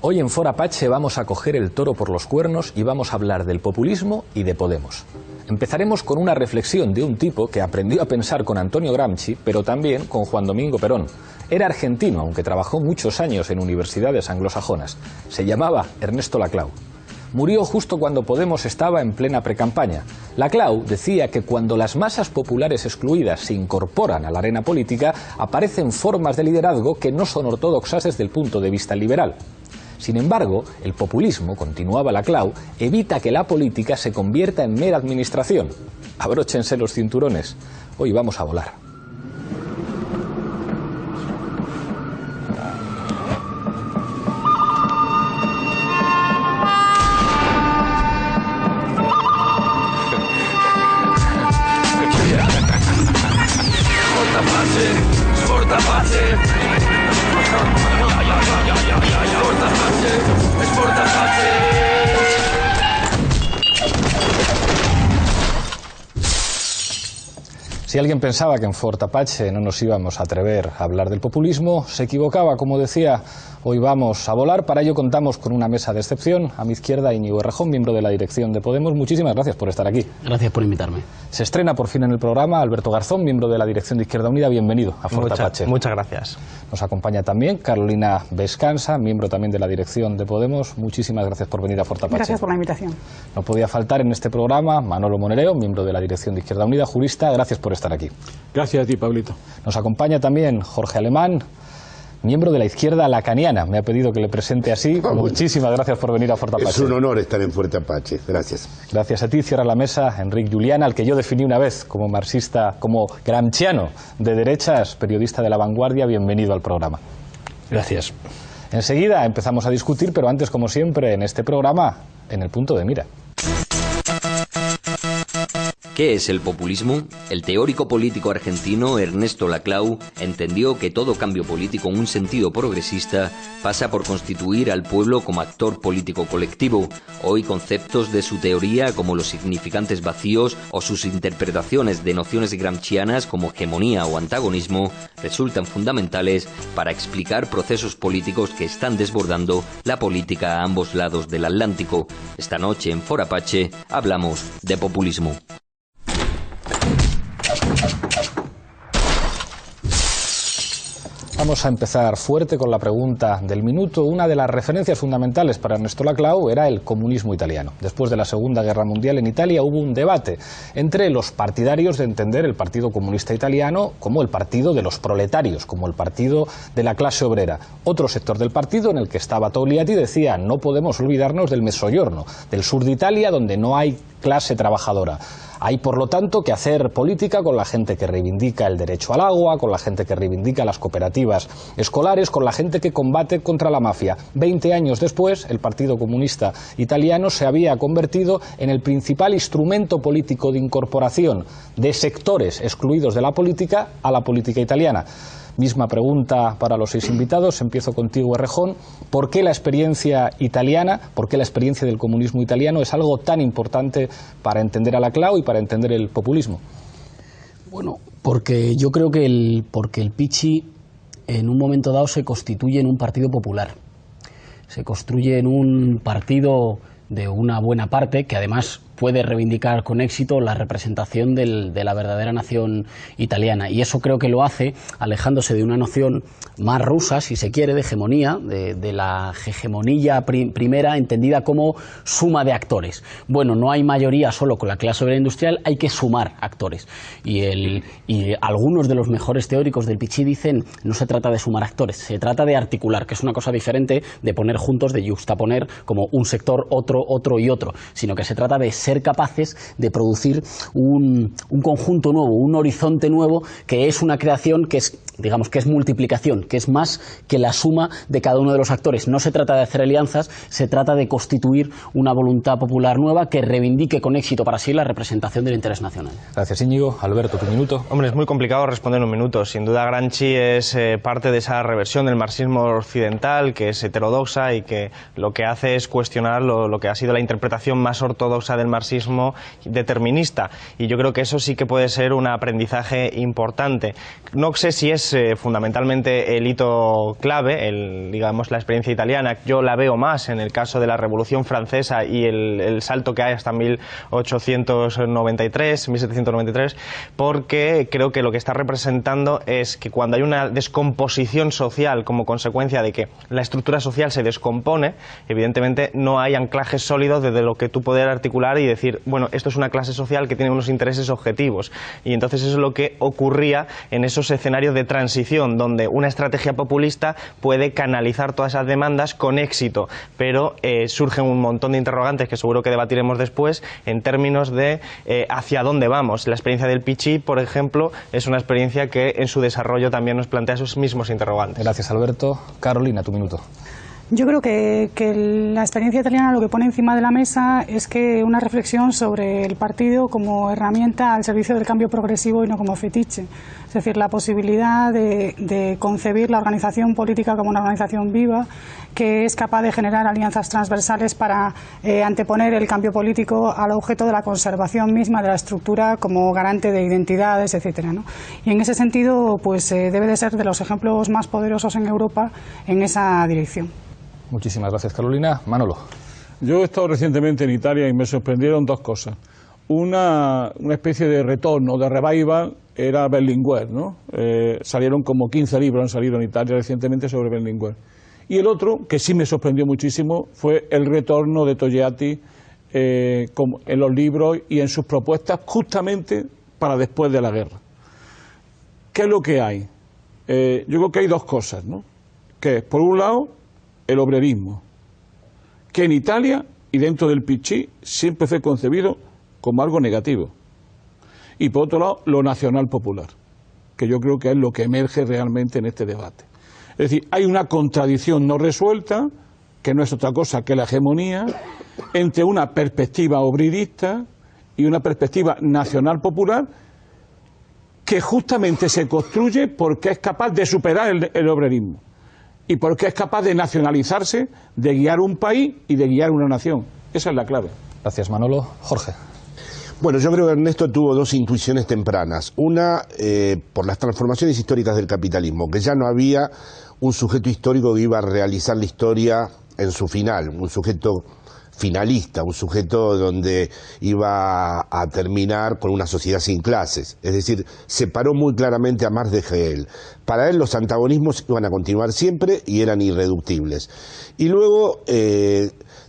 Hoy en Fora Apache vamos a coger el toro por los cuernos y vamos a hablar del populismo y de Podemos. Empezaremos con una reflexión de un tipo que aprendió a pensar con Antonio Gramsci, pero también con Juan Domingo Perón. Era argentino, aunque trabajó muchos años en universidades anglosajonas. Se llamaba Ernesto Laclau. Murió justo cuando Podemos estaba en plena precampaña. Laclau decía que cuando las masas populares excluidas se incorporan a la arena política, aparecen formas de liderazgo que no son ortodoxas desde el punto de vista liberal. Sin embargo, el populismo, continuaba Laclau, evita que la política se convierta en mera administración. Abróchense los cinturones. Hoy vamos a volar. Si alguien pensaba que en Fora Apache no nos íbamos a atrever a hablar del populismo, se equivocaba. Como decía, hoy vamos a volar. Para ello contamos con una mesa de excepción. A mi izquierda, Íñigo Errejón, miembro de la dirección de Podemos. Muchísimas gracias por estar aquí. Gracias por invitarme. Se estrena por fin en el programa Alberto Garzón, miembro de la dirección de Izquierda Unida. Bienvenido a Fora Apache. Muchas gracias. Nos acompaña también Carolina Vescansa, miembro también de la dirección de Podemos. Muchísimas gracias por venir a Fora Apache. Gracias por la invitación. No podía faltar en este programa Manolo Monereo, miembro de la dirección de Izquierda Unida, jurista. Gracias por estar aquí. Gracias a ti, Pablito. Nos acompaña también Jorge Alemán, miembro de la izquierda lacaniana. Me ha pedido que le presente así. Muchísimas gracias por venir a Fora Apache. Es un honor estar en Fora Apache. Gracias. Gracias a ti. Cierra la mesa Enric Juliana, al que yo definí una vez como marxista, como gramsciano de derechas, periodista de La Vanguardia. Bienvenido al programa. Gracias. Enseguida empezamos a discutir, pero antes, como siempre, en este programa, en el punto de mira. ¿Qué es el populismo? El teórico político argentino Ernesto Laclau entendió que todo cambio político en un sentido progresista pasa por constituir al pueblo como actor político colectivo. Hoy conceptos de su teoría como los significantes vacíos o sus interpretaciones de nociones gramscianas como hegemonía o antagonismo resultan fundamentales para explicar procesos políticos que están desbordando la política a ambos lados del Atlántico. Esta noche en Fora Apache hablamos de populismo. Vamos a empezar fuerte con la pregunta del minuto. Una de las referencias fundamentales para Ernesto Laclau era el comunismo italiano. Después de la Segunda Guerra Mundial en Italia hubo un debate entre los partidarios de entender el Partido Comunista Italiano como el partido de los proletarios, como el partido de la clase obrera. Otro sector del partido, en el que estaba Togliatti, decía: no podemos olvidarnos del Mezzogiorno, del sur de Italia, donde no hay clase trabajadora. Hay, por lo tanto, que hacer política con la gente que reivindica el derecho al agua, con la gente que reivindica las cooperativas escolares, con la gente que combate contra la mafia. 20 años después, el Partido Comunista Italiano se había convertido en el principal instrumento político de incorporación de sectores excluidos de la política a la política italiana. Misma pregunta para los 6 invitados. Empiezo contigo, Errejón. ¿Por qué la experiencia italiana, por qué la experiencia del comunismo italiano es algo tan importante para entender a Laclau y para entender el populismo? Bueno, porque yo creo que el Pichi en un momento dado se constituye en un partido popular. Se construye en un partido de una buena parte que además puede reivindicar con éxito la representación de la verdadera nación italiana, y eso creo que lo hace alejándose de una noción más rusa, si se quiere, de hegemonía, de la hegemonía primera entendida como suma de actores. Bueno, no hay mayoría solo con la clase obrera industrial, hay que sumar actores, y algunos de los mejores teóricos del Pichi dicen: no se trata de sumar actores, se trata de articular, que es una cosa diferente de poner juntos, de yuxtaponer como un sector, otro y otro, sino que se trata de ser capaces de producir un conjunto nuevo, un horizonte nuevo, que es una creación que es, digamos, que es multiplicación, que es más que la suma de cada uno de los actores. No se trata de hacer alianzas, se trata de constituir una voluntad popular nueva que reivindique con éxito para sí la representación del interés nacional. Gracias, Íñigo. Alberto, tu minuto. Hombre, es muy complicado responder en un minuto. Sin duda, Gramsci es parte de esa reversión del marxismo occidental, que es heterodoxa y que lo que hace es cuestionar lo que ha sido la interpretación más ortodoxa del marxismo determinista, y yo creo que eso sí que puede ser un aprendizaje importante. No sé si es fundamentalmente el hito clave, digamos la experiencia italiana. Yo la veo más en el caso de la Revolución Francesa y el salto que hay hasta 1793, porque creo que lo que está representando es que cuando hay una descomposición social como consecuencia de que la estructura social se descompone, evidentemente no hay anclajes sólidos desde lo que tú poder articular y decir, bueno, esto es una clase social que tiene unos intereses objetivos, y entonces eso es lo que ocurría en esos escenarios de transición donde una estrategia populista puede canalizar todas esas demandas con éxito, pero surgen un montón de interrogantes que seguro que debatiremos después en términos de hacia dónde vamos. La experiencia del Pichi, por ejemplo, es una experiencia que en su desarrollo también nos plantea esos mismos interrogantes. Gracias, Alberto. Carolina, tu minuto. Yo creo que la experiencia italiana lo que pone encima de la mesa es que una reflexión sobre el partido como herramienta al servicio del cambio progresivo y no como fetiche. Es decir, la posibilidad de concebir la organización política como una organización viva que es capaz de generar alianzas transversales para anteponer el cambio político al objeto de la conservación misma de la estructura como garante de identidades, etcétera, ¿no? Y en ese sentido, pues debe de ser de los ejemplos más poderosos en Europa en esa dirección. Muchísimas gracias, Carolina. Manolo. Yo he estado recientemente en Italia y me sorprendieron dos cosas. Una especie de retorno, de revival, era Berlinguer, ¿no? Salieron como 15 libros, han salido en Italia recientemente sobre Berlinguer. Y el otro, que sí me sorprendió muchísimo, fue el retorno de Togliatti en los libros y en sus propuestas justamente para después de la guerra. ¿Qué es lo que hay? Yo creo que hay dos cosas, ¿no? Que es, por un lado, el obrerismo, que en Italia y dentro del PC siempre fue concebido como algo negativo. Y por otro lado, lo nacional popular, que yo creo que es lo que emerge realmente en este debate. Es decir, hay una contradicción no resuelta, que no es otra cosa que la hegemonía, entre una perspectiva obredista y una perspectiva nacional popular, que justamente se construye porque es capaz de superar el obrerismo. Y porque es capaz de nacionalizarse, de guiar un país y de guiar una nación. Esa es la clave. Gracias, Manolo. Jorge. Bueno, yo creo que Ernesto tuvo dos intuiciones tempranas. Una, por las transformaciones históricas del capitalismo, que ya no había un sujeto histórico que iba a realizar la historia en su final, un sujeto finalista, un sujeto donde iba a terminar con una sociedad sin clases. Es decir, separó muy claramente a Marx de Hegel. Para él los antagonismos iban a continuar siempre y eran irreductibles. Y luego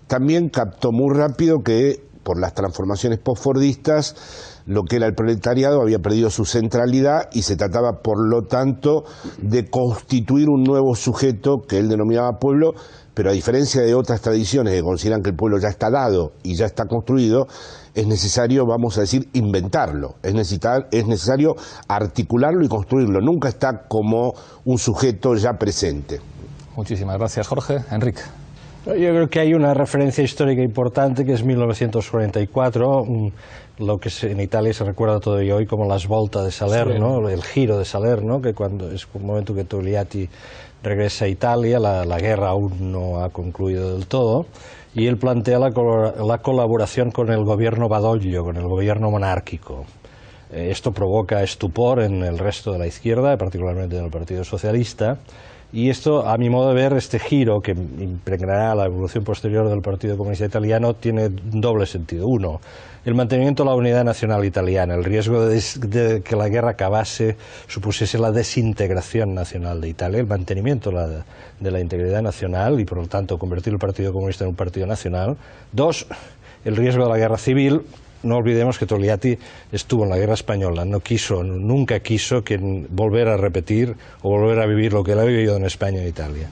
también captó muy rápido que por las transformaciones postfordistas lo que era el proletariado había perdido su centralidad y se trataba por lo tanto de constituir un nuevo sujeto que él denominaba pueblo, pero a diferencia de otras tradiciones que consideran que el pueblo ya está dado y ya está construido, es necesario, vamos a decir, inventarlo, es necesario articularlo y construirlo, nunca está como un sujeto ya presente. Muchísimas gracias, Jorge. Enrique. Yo creo que hay una referencia histórica importante que es 1944, lo que en Italia se recuerda todavía hoy como las voltas de Salerno, el giro de Salerno, que cuando es un momento que Togliatti regresa a Italia, la guerra aún no ha concluido del todo, y él plantea la colaboración con el gobierno Badoglio, con el gobierno monárquico. Esto provoca estupor en el resto de la izquierda, particularmente en el Partido Socialista, y esto, a mi modo de ver, este giro que impregnará la evolución posterior del Partido Comunista Italiano tiene doble sentido. Uno, el mantenimiento de la unidad nacional italiana, el riesgo de que la guerra acabase supusiese la desintegración nacional de Italia, el mantenimiento de la integridad nacional y, por lo tanto, convertir el Partido Comunista en un partido nacional. Dos, el riesgo de la guerra civil. No olvidemos que Togliatti estuvo en la guerra española, nunca quiso volver a repetir o volver a vivir lo que él ha vivido en España e Italia.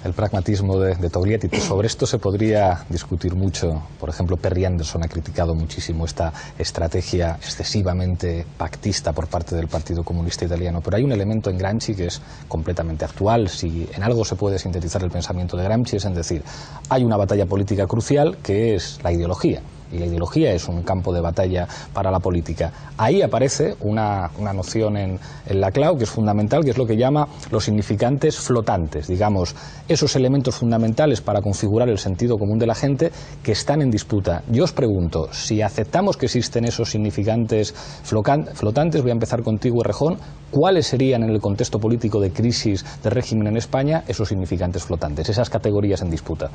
El pragmatismo de Togliatti, sobre esto se podría discutir mucho. Por ejemplo, Perry Anderson ha criticado muchísimo esta estrategia excesivamente pactista por parte del Partido Comunista Italiano, pero hay un elemento en Gramsci que es completamente actual. Si en algo se puede sintetizar el pensamiento de Gramsci es en decir, hay una batalla política crucial que es la ideología. y la ideología es un campo de batalla para la política. Ahí aparece una noción en la CLAU que es fundamental, que es lo que llama los significantes flotantes, digamos, esos elementos fundamentales para configurar el sentido común de la gente que están en disputa. Yo os pregunto, si aceptamos que existen esos significantes flotantes, voy a empezar contigo, Errejón, ¿cuáles serían en el contexto político de crisis de régimen en España esos significantes flotantes, esas categorías en disputa?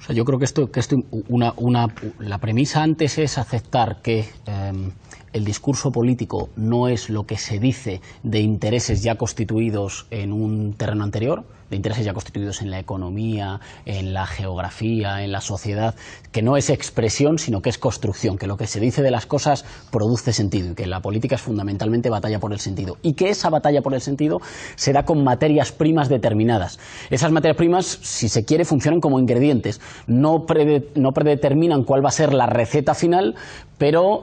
O sea, yo creo que la premisa antes es aceptar que el discurso político no es lo que se dice de intereses ya constituidos en un terreno anterior, de intereses ya constituidos en la economía, en la geografía, en la sociedad, que no es expresión, sino que es construcción, que lo que se dice de las cosas produce sentido y que la política es fundamentalmente batalla por el sentido. Y que esa batalla por el sentido se da con materias primas determinadas. Esas materias primas, si se quiere, funcionan como ingredientes. No predeterminan cuál va a ser la receta final, pero...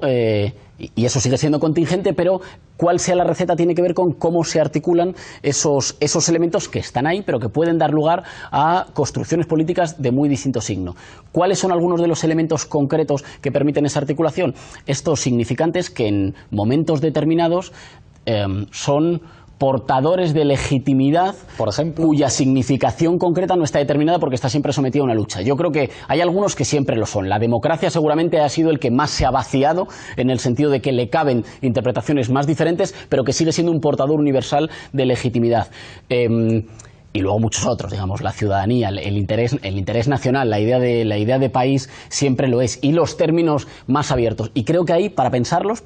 y eso sigue siendo contingente, pero cuál sea la receta tiene que ver con cómo se articulan esos elementos que están ahí, pero que pueden dar lugar a construcciones políticas de muy distinto signo. ¿Cuáles son algunos de los elementos concretos que permiten esa articulación? Estos significantes que en momentos determinados son portadores de legitimidad, por ejemplo, cuya significación concreta no está determinada porque está siempre sometida a una lucha. Yo creo que hay algunos que siempre lo son. La democracia seguramente ha sido el que más se ha vaciado, en el sentido de que le caben interpretaciones más diferentes, pero que sigue siendo un portador universal de legitimidad. Y luego muchos otros, digamos, la ciudadanía, el interés nacional, la idea de país siempre lo es, y los términos más abiertos. Y creo que ahí, para pensarlos,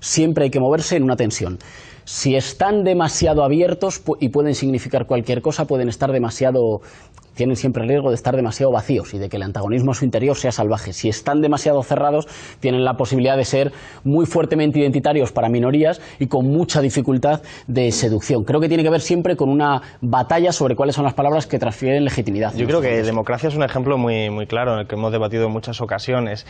siempre hay que moverse en una tensión. Si están demasiado abiertos y pueden significar cualquier cosa, tienen siempre el riesgo de estar demasiado vacíos y de que el antagonismo a su interior sea salvaje. Si están demasiado cerrados, tienen la posibilidad de ser muy fuertemente identitarios para minorías y con mucha dificultad de seducción. Creo que tiene que ver siempre con una batalla sobre cuáles son las palabras que transfieren legitimidad. Yo creo que democracia es un ejemplo muy, muy claro en el que hemos debatido en muchas ocasiones.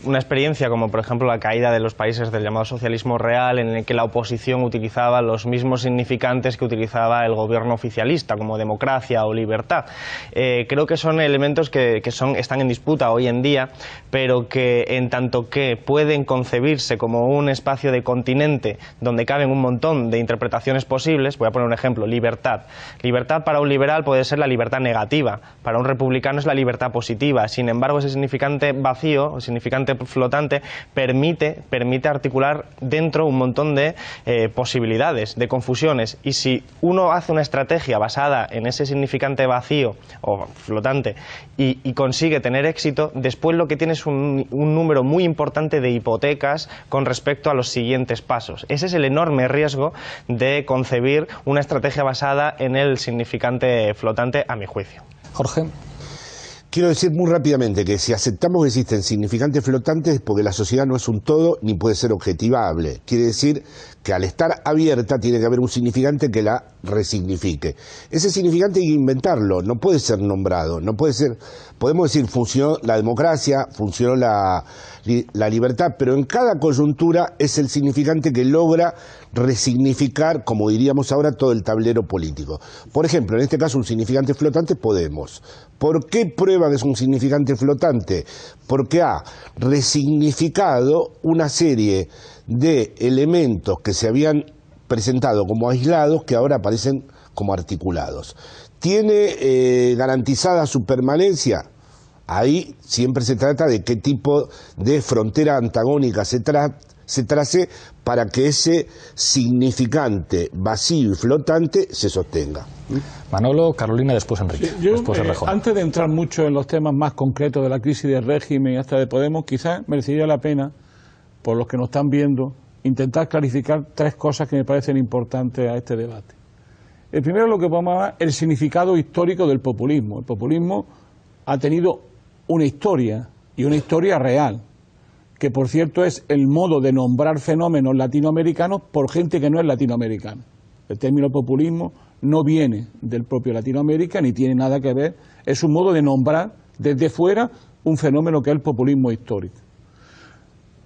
Una experiencia como, por ejemplo, la caída de los países del llamado socialismo real, en el que la oposición utilizaba los mismos significantes que utilizaba el gobierno oficialista, como democracia o libertad. Creo que son elementos que están en disputa hoy en día, pero que en tanto que pueden concebirse como un espacio de continente donde caben un montón de interpretaciones posibles. Voy a poner un ejemplo: libertad. Libertad para un liberal puede ser la libertad negativa, para un republicano es la libertad positiva. Sin embargo, ese significante vacío, o significante flotante, permite articular dentro un montón de posibilidades, de confusiones, y si uno hace una estrategia basada en ese significante vacío o flotante y consigue tener éxito, después lo que tiene es un número muy importante de hipotecas con respecto a los siguientes pasos. Ese es el enorme riesgo de concebir una estrategia basada en el significante flotante, a mi juicio. Jorge. Quiero decir muy rápidamente que si aceptamos que existen significantes flotantes es porque la sociedad no es un todo ni puede ser objetivable. Quiere decir que al estar abierta tiene que haber un significante que la resignifique. Ese significante hay que inventarlo, no puede ser nombrado, no puede ser, podemos decir funcionó la democracia, funcionó la libertad, pero en cada coyuntura es el significante que logra resignificar, como diríamos ahora, todo el tablero político. Por ejemplo, en este caso un significante flotante, Podemos. ¿Por qué prueba que es un significante flotante? Porque ha resignificado una serie de elementos que se habían presentado como aislados que ahora aparecen como articulados. ¿Tiene garantizada su permanencia? Ahí siempre se trata de qué tipo de frontera antagónica se trace para que ese significante vacío y flotante se sostenga. Manolo, Carolina, después Enrique. Después Errejón. Antes de entrar mucho en los temas más concretos de la crisis del régimen y hasta de Podemos, quizás merecería la pena, por los que nos están viendo, intentar clarificar tres cosas que me parecen importantes a este debate. El primero es lo que podemos llamar el significado histórico del populismo. El populismo ha tenido una historia, y una historia real, que por cierto es el modo de nombrar fenómenos latinoamericanos por gente que no es latinoamericana. El término populismo no viene del propio Latinoamérica, ni tiene nada que ver, es un modo de nombrar desde fuera un fenómeno que es el populismo histórico.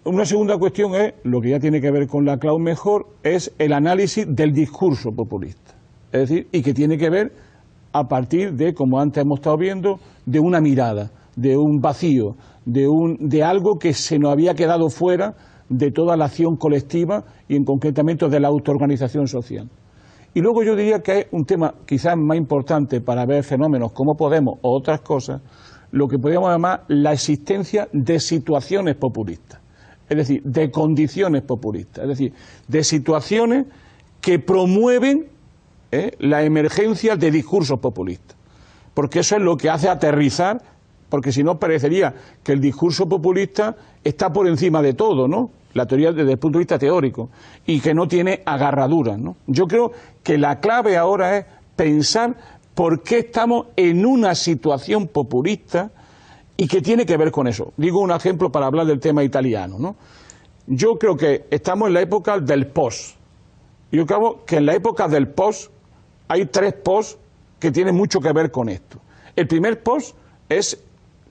Una segunda cuestión es, lo que ya tiene que ver con la CLAU mejor, es el análisis del discurso populista. Es decir, y que tiene que ver a partir de, como antes hemos estado viendo, de una mirada. de un vacío, de algo que se nos había quedado fuera de toda la acción colectiva y en concretamente de la autoorganización social. Y luego yo diría que es un tema quizás más importante para ver fenómenos como Podemos o otras cosas, lo que podríamos llamar la existencia de situaciones populistas, es decir, de condiciones populistas, es decir, de situaciones que promueven la emergencia de discursos populistas, porque eso es lo que hace aterrizar, porque si no parecería que el discurso populista está por encima de todo, ¿no? La teoría desde el punto de vista teórico, y que no tiene agarraduras, ¿no? Yo creo que la clave ahora es pensar por qué estamos en una situación populista y que tiene que ver con eso. Digo un ejemplo para hablar del tema italiano, ¿no? Yo creo que estamos en la época del post. Yo creo que en la época del post hay 3 post que tienen mucho que ver con esto. El primer post es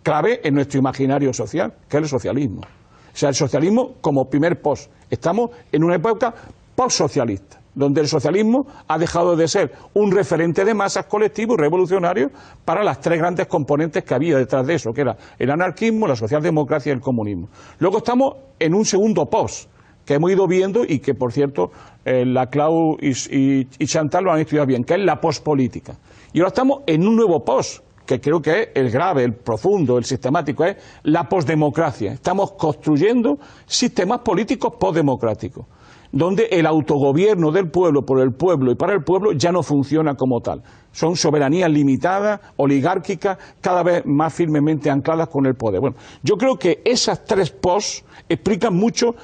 clave en nuestro imaginario social, que es el socialismo. O sea, el socialismo como primer post. Estamos en una época postsocialista, donde el socialismo ha dejado de ser un referente de masas colectivo y revolucionario para las 3 grandes componentes que había detrás de eso, que era el anarquismo, la socialdemocracia y el comunismo. Luego estamos en un segundo post, que hemos ido viendo y que, por cierto, la Clau y Chantal lo han estudiado bien, que es la pospolítica. Y ahora estamos en un nuevo post, que creo que es el grave, el profundo, el sistemático, es la posdemocracia. Estamos construyendo sistemas políticos postdemocráticos, donde el autogobierno del pueblo, por el pueblo y para el pueblo ya no funciona como tal. Son soberanías limitadas, oligárquicas, cada vez más firmemente ancladas con el poder. Bueno, yo creo que esas 3 posts explican mucho,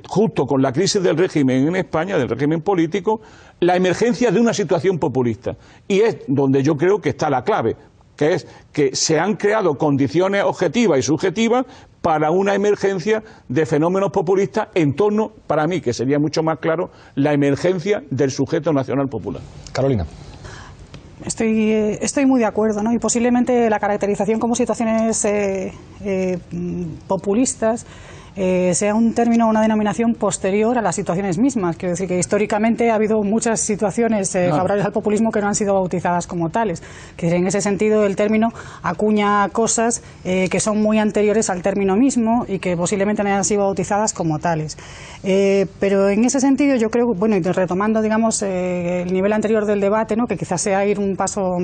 justo con la crisis del régimen en España, del régimen político, la emergencia de una situación populista. Y es donde yo creo que está la clave, que es que se han creado condiciones objetivas y subjetivas para una emergencia de fenómenos populistas en torno, para mí, que sería mucho más claro, la emergencia del sujeto nacional popular. Carolina. Estoy muy de acuerdo, ¿no? Y posiblemente la caracterización como situaciones populistas sea un término o una denominación posterior a las situaciones mismas. Quiero decir que históricamente ha habido muchas situaciones favorables al populismo que no han sido bautizadas como tales. Que en ese sentido el término acuña cosas que son muy anteriores al término mismo y que posiblemente no hayan sido bautizadas como tales. Pero en ese sentido yo creo, bueno, y retomando digamos el nivel anterior del debate, ¿no? Que quizás sea ir un paso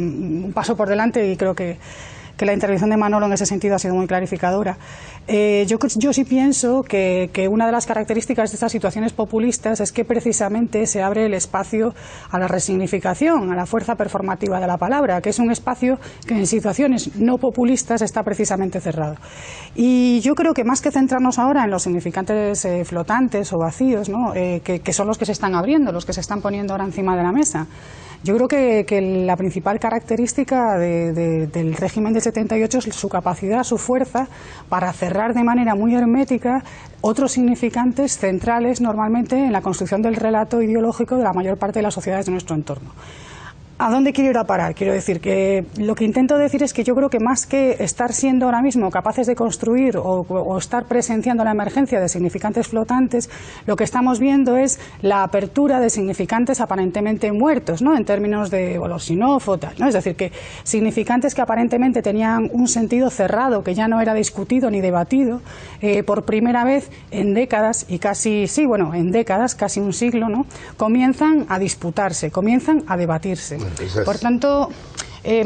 por delante, y creo que la intervención de Manolo en ese sentido ha sido muy clarificadora. Yo sí pienso que una de las características de estas situaciones populistas es que precisamente se abre el espacio a la resignificación, a la fuerza performativa de la palabra, que es un espacio que en situaciones no populistas está precisamente cerrado. Y yo creo que más que centrarnos ahora en los significantes flotantes o vacíos, ¿no? Que son los que se están abriendo, los que se están poniendo ahora encima de la mesa, yo creo que la principal característica del régimen del 78 es su capacidad, su fuerza para cerrar de manera muy hermética otros significantes centrales normalmente en la construcción del relato ideológico de la mayor parte de las sociedades de nuestro entorno. ¿A dónde quiero ir a parar? Quiero decir que lo que intento decir es que yo creo que más que estar siendo ahora mismo capaces de construir o estar presenciando la emergencia de significantes flotantes, lo que estamos viendo es la apertura de significantes aparentemente muertos, ¿no? En términos de Volosinov o tal, ¿no? Es decir, que significantes que aparentemente tenían un sentido cerrado, que ya no era discutido ni debatido, por primera vez en décadas y casi, sí, bueno, en décadas, casi un siglo, ¿no? Comienzan a disputarse, comienzan a debatirse. Por tanto,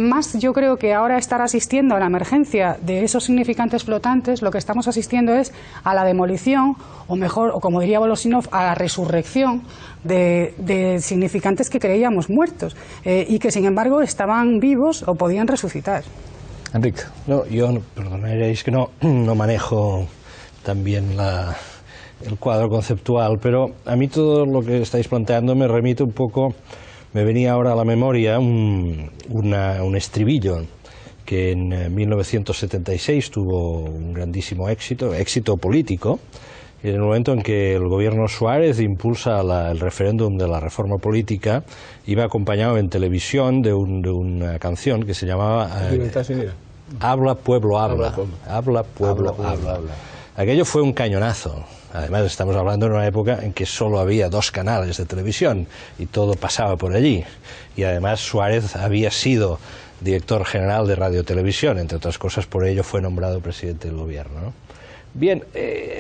más yo creo que ahora estar asistiendo a la emergencia de esos significantes flotantes, lo que estamos asistiendo es a la demolición, o mejor, o como diría Volosinov, a la resurrección de significantes que creíamos muertos y que sin embargo estaban vivos o podían resucitar. Enrique. No, yo, perdonaréis que no manejo también el cuadro conceptual, pero a mí todo lo que estáis planteando me remite un poco. Me venía ahora a la memoria un estribillo que en 1976 tuvo un grandísimo éxito político, en el momento en que el gobierno Suárez impulsa el referéndum de la reforma política. Iba acompañado en televisión de una canción que se llamaba Habla pueblo habla. Habla pueblo habla. Aquello fue un cañonazo. Además, estamos hablando de una época en que solo había 2 canales de televisión y todo pasaba por allí. Y además Suárez había sido director general de Radio Televisión, entre otras cosas por ello fue nombrado presidente del gobierno, ¿no? Bien,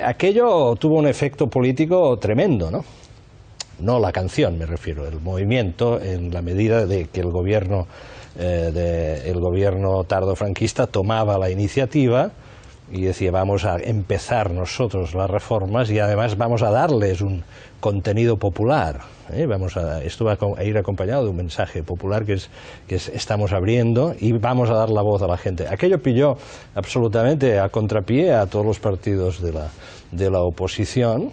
aquello tuvo un efecto político tremendo, ¿no? No la canción, me refiero, el movimiento, en la medida de que el gobierno tardofranquista tomaba la iniciativa y decía, vamos a empezar nosotros las reformas y además vamos a darles un contenido popular, esto va a ir acompañado de un mensaje popular que estamos abriendo y vamos a dar la voz a la gente. Aquello pilló absolutamente a contrapié a todos los partidos de la oposición.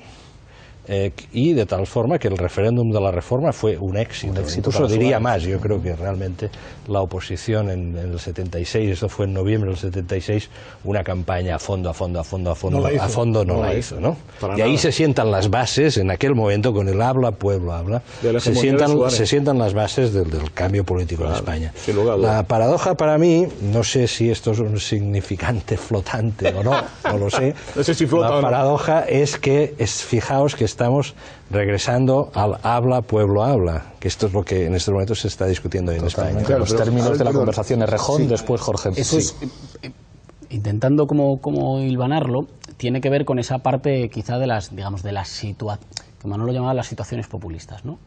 Y de tal forma que el referéndum de la reforma fue un éxito. Incluso diría más, yo creo que realmente la oposición en el 76, esto fue en noviembre del 76, una campaña a fondo no la hizo, ¿no? Y ahí se sientan las bases, en aquel momento con el habla, pueblo habla, se sientan las bases del cambio político en España. La paradoja para mí, no sé si esto es un significante flotante o no lo sé, no sé si flota la paradoja es que, fijaos que estamos regresando al habla, pueblo habla, que esto es lo que en estos momentos se está discutiendo en España. Claro, los términos de la conversación es Rejón, después Jorge. Eso es, intentando como hilvanarlo, tiene que ver con esa parte quizá de las, digamos, de las situaciones, que Manolo llamaba las situaciones populistas, ¿no?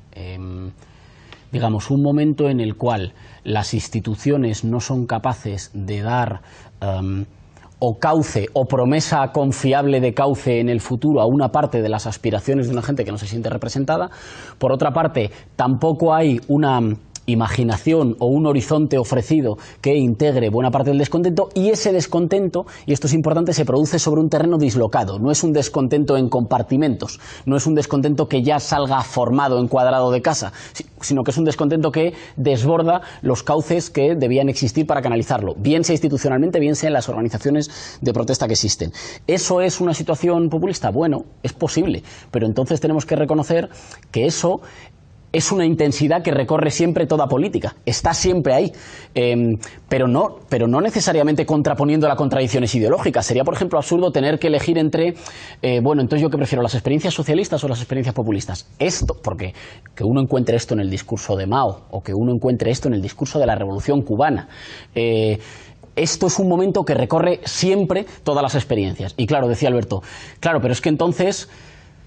Digamos, un momento en el cual las instituciones no son capaces de dar o cauce o promesa confiable de cauce en el futuro a una parte de las aspiraciones de una gente que no se siente representada. Por otra parte, tampoco hay una imaginación o un horizonte ofrecido que integre buena parte del descontento, y ese descontento, y esto es importante, se produce sobre un terreno dislocado. No es un descontento en compartimentos, no es un descontento que ya salga formado, encuadrado de casa, sino que es un descontento que desborda los cauces que debían existir para canalizarlo, bien sea institucionalmente, bien sea en las organizaciones de protesta que existen. ¿Eso es una situación populista? Bueno, es posible, pero entonces tenemos que reconocer que eso es una intensidad que recorre siempre toda política, está siempre ahí, pero no necesariamente contraponiendo las contradicciones ideológicas. Sería, por ejemplo, absurdo tener que elegir entre, bueno, entonces yo que prefiero, las experiencias socialistas o las experiencias populistas. Esto, porque que uno encuentre esto en el discurso de Mao, o que uno encuentre esto en el discurso de la Revolución Cubana, esto es un momento que recorre siempre todas las experiencias. Y claro, decía Alberto, claro, pero es que entonces,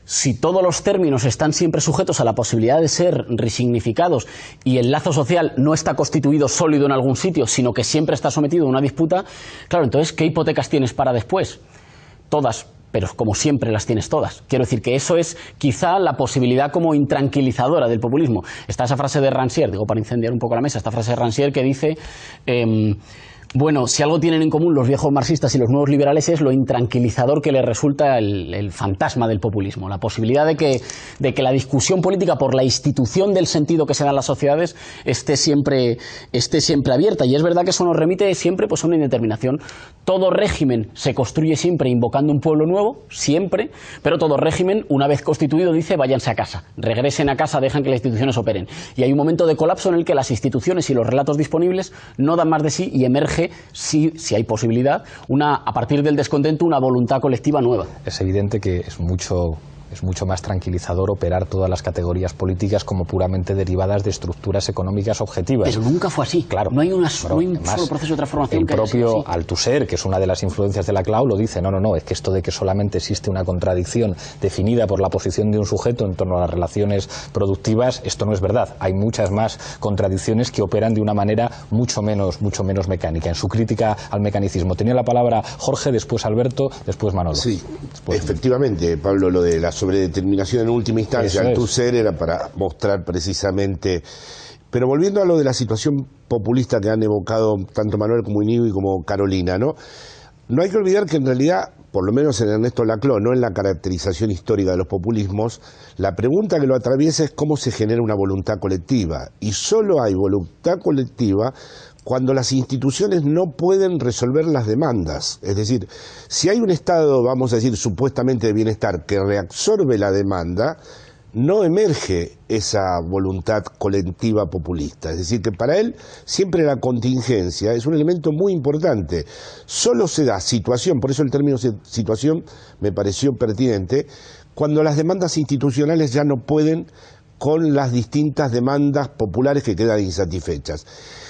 si todos los términos están siempre sujetos a la posibilidad de ser resignificados y el lazo social no está constituido sólido en algún sitio, sino que siempre está sometido a una disputa, claro, entonces, ¿qué hipotecas tienes para después? Todas, pero como siempre las tienes todas. Quiero decir que eso es quizá la posibilidad como intranquilizadora del populismo. Está esa frase de Rancière, digo para incendiar un poco la mesa, esta frase de Rancière que dice... bueno, si algo tienen en común los viejos marxistas y los nuevos liberales es lo intranquilizador que les resulta el fantasma del populismo, la posibilidad de que la discusión política por la institución del sentido que se da en las sociedades esté siempre abierta. Y es verdad que eso nos remite siempre pues, a una indeterminación. Todo régimen se construye siempre invocando un pueblo nuevo, siempre, pero todo régimen, una vez constituido, dice váyanse a casa, regresen a casa, dejan que las instituciones operen. Y hay un momento de colapso en el que las instituciones y los relatos disponibles no dan más de sí y emerge, si hay posibilidad, a partir del descontento, una voluntad colectiva nueva. Es evidente que es mucho más tranquilizador operar todas las categorías políticas como puramente derivadas de estructuras económicas objetivas. Pero nunca fue así. Claro. No hay un solo proceso de transformación. El propio Althusser, que es una de las influencias de la CLAU, lo dice, no, es que esto de que solamente existe una contradicción definida por la posición de un sujeto en torno a las relaciones productivas, esto no es verdad. Hay muchas más contradicciones que operan de una manera mucho menos mecánica. En su crítica al mecanicismo. Tenía la palabra Jorge, después Alberto, después Manolo. Sí, efectivamente, Pablo, lo de la sobredeterminación en última instancia, Althusser era para mostrar precisamente... Pero volviendo a lo de la situación populista que han evocado tanto Manuel como Íñigo y como Carolina, ¿no? No hay que olvidar que en realidad, por lo menos en Ernesto Laclau, no en la caracterización histórica de los populismos, la pregunta que lo atraviesa es cómo se genera una voluntad colectiva. Y solo hay voluntad colectiva cuando las instituciones no pueden resolver las demandas. Es decir, si hay un estado, vamos a decir, supuestamente de bienestar que reabsorbe la demanda, no emerge esa voluntad colectiva populista. Es decir, que para él siempre la contingencia es un elemento muy importante. Solo se da situación, por eso el término situación me pareció pertinente, cuando las demandas institucionales ya no pueden con las distintas demandas populares que quedan insatisfechas.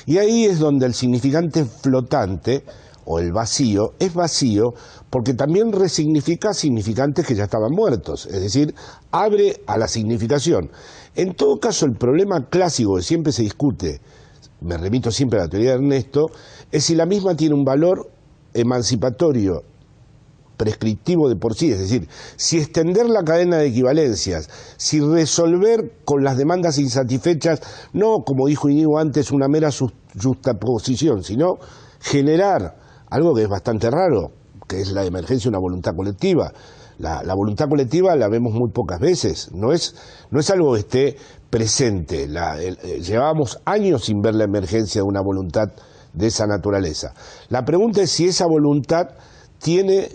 Y ahí es donde el significante flotante, o el vacío, es vacío porque también resignifica significantes que ya estaban muertos, es decir, abre a la significación. En todo caso, el problema clásico que siempre se discute, me remito siempre a la teoría de Ernesto, es si la misma tiene un valor emancipatorio, prescriptivo de por sí, es decir, si extender la cadena de equivalencias, si resolver con las demandas insatisfechas, no, como dijo Íñigo antes, una mera justaposición, sino generar algo que es bastante raro, que es la emergencia de una voluntad colectiva. La voluntad colectiva la vemos muy pocas veces, no es algo que esté presente. Llevábamos años sin ver la emergencia de una voluntad de esa naturaleza. La pregunta es si esa voluntad tiene